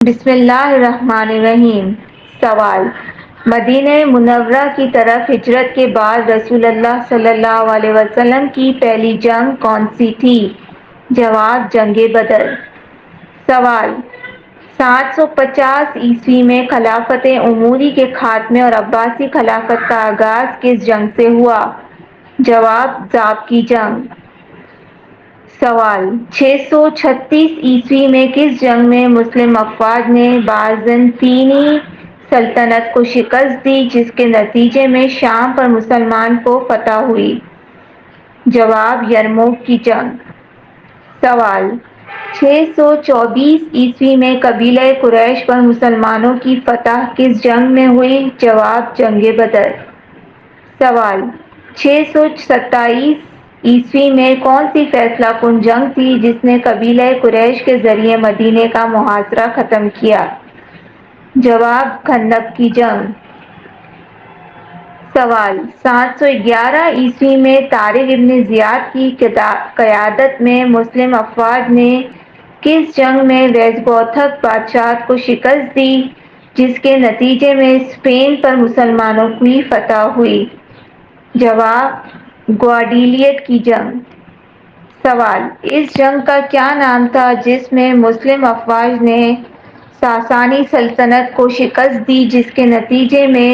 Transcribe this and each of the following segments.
بسم اللہ الرحمن الرحیم۔ سوال: مدینہ منورہ کی طرف ہجرت کے بعد رسول اللہ صلی اللہ علیہ وسلم کی پہلی جنگ کون سی تھی؟ جواب: جنگ بدر۔ سوال: 750 میں خلافت عموی کے خاتمے اور عباسی خلافت کا آغاز کس جنگ سے ہوا؟ جواب: ضاب کی جنگ۔ سوال: 636 میں کس جنگ میں مسلم افواج نے بازنطینی سلطنت کو شکست دی جس کے نتیجے میں شام پر مسلمان کو فتح ہوئی؟ جواب: یرموک کی جنگ۔ سوال: 624 میں قبیلہ قریش پر مسلمانوں کی فتح کس جنگ میں ہوئی؟ جواب: جنگ بدر۔ سوال: 627 میں کون سی فیصلہ کن جنگ تھی جس نے قبیلہ قریش کے ذریعے مدینے کا محاصرہ ختم کیا؟ جواب: خندق کی جنگ۔ سوال: 711 میں طارق ابن زیاد کی قیادت میں مسلم افواج نے کس جنگ میں ویزگوتھک بادشاہت کو شکست دی جس کے نتیجے میں اسپین پر مسلمانوں کی فتح ہوئی؟ جواب: گواڈیلیٹ کی جنگ۔ سوال: اس جنگ کا کیا نام تھا جس میں مسلم افواج نے ساسانی سلطنت کو شکست دی جس کے نتیجے میں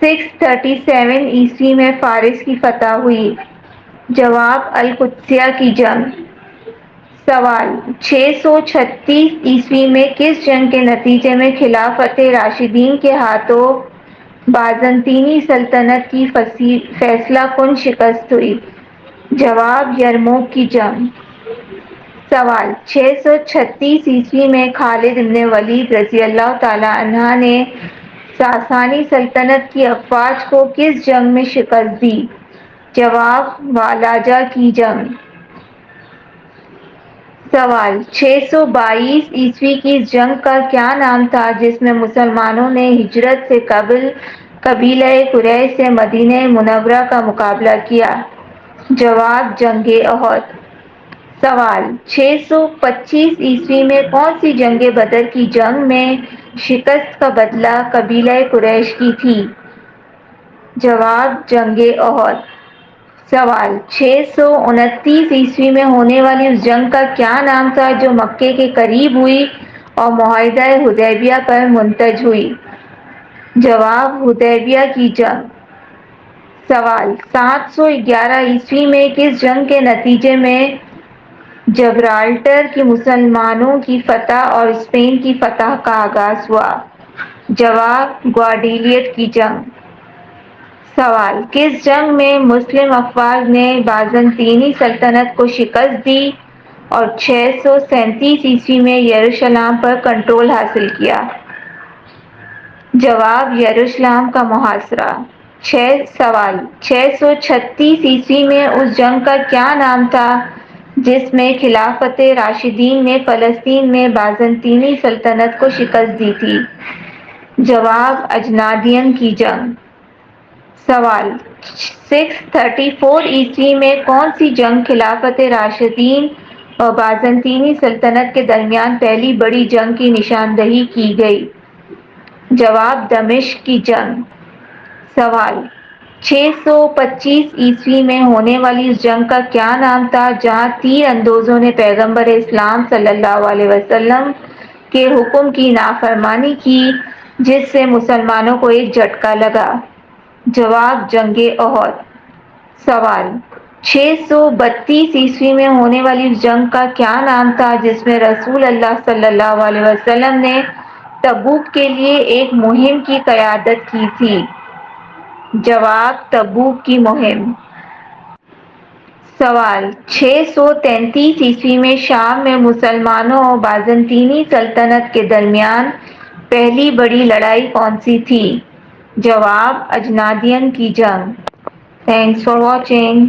637 میں فارس کی فتح ہوئی؟ جواب: القدسیہ کی جنگ۔ سوال: 636 میں کس جنگ کے نتیجے میں خلافت راشدین کے ہاتھوں بازنطینی سلطنت کی فیصلہ کن شکست ہوئی؟ جواب: یرموک کی جنگ۔ سوال: 636 میں خالد بن ولید رضی اللہ تعالیٰ عنہ نے ساسانی سلطنت کی افواج کو کس جنگ میں شکست دی؟ جواب: والاجہ کی جنگ۔ سوال: 622 کی اس جنگ کا کیا نام تھا جس میں مسلمانوں نے ہجرت سے قبل قبیلہ قریش سے مدینہ منورہ کا مقابلہ کیا؟ جواب: جنگ احد۔ سوال: 625 میں کون سی جنگ بدر کی جنگ میں شکست کا بدلہ قبیلہ قریش کی تھی؟ جواب: جنگ احد۔ سوال: 629 میں ہونے والی اس جنگ کا کیا نام تھا جو مکے کے قریب ہوئی اور معاہدہ حدیبیہ پر منتج ہوئی؟ جواب: حدیبیہ کی جنگ۔ سوال: 711 میں کس جنگ کے نتیجے میں جبرالٹر کی مسلمانوں کی فتح اور اسپین کی فتح کا آغاز ہوا؟ جواب: گواڈیلیٹ کی جنگ۔ سوال: کس جنگ میں مسلم افواج نے بازنطینی سلطنت کو شکست دی اور 637 میں یروشلم پر کنٹرول حاصل کیا؟ جواب: یروشلم کا محاصرہ۔ سوال: 636 میں اس جنگ کا کیا نام تھا جس میں خلافت راشدین نے فلسطین میں بازنطینی سلطنت کو شکست دی تھی؟ جواب: اجنادین کی جنگ۔ سوال: 634 میں کون سی جنگ خلافت راشدین اور بازنطینی سلطنت کے درمیان پہلی بڑی جنگ کی نشاندہی کی گئی؟ جواب: دمشق کی جنگ۔ سوال: 625 میں ہونے والی اس جنگ کا کیا نام تھا جہاں تیر اندازوں نے پیغمبر اسلام صلی اللہ علیہ وسلم کے حکم کی نافرمانی کی جس سے مسلمانوں کو ایک جھٹکا لگا؟ جواب: جنگ احد۔ سوال: 632 میں ہونے والی اس جنگ کا کیا نام تھا جس میں رسول اللہ صلی اللہ علیہ وسلم نے تبوک کے لیے ایک مہم کی قیادت کی تھی؟ جواب: تبوک کی مہم۔ سوال: 633 میں شام میں مسلمانوں اور بازنطینی سلطنت کے درمیان پہلی بڑی لڑائی کون سی تھی؟ جواب: اجنادین کی جنگ۔ Thanks for watching.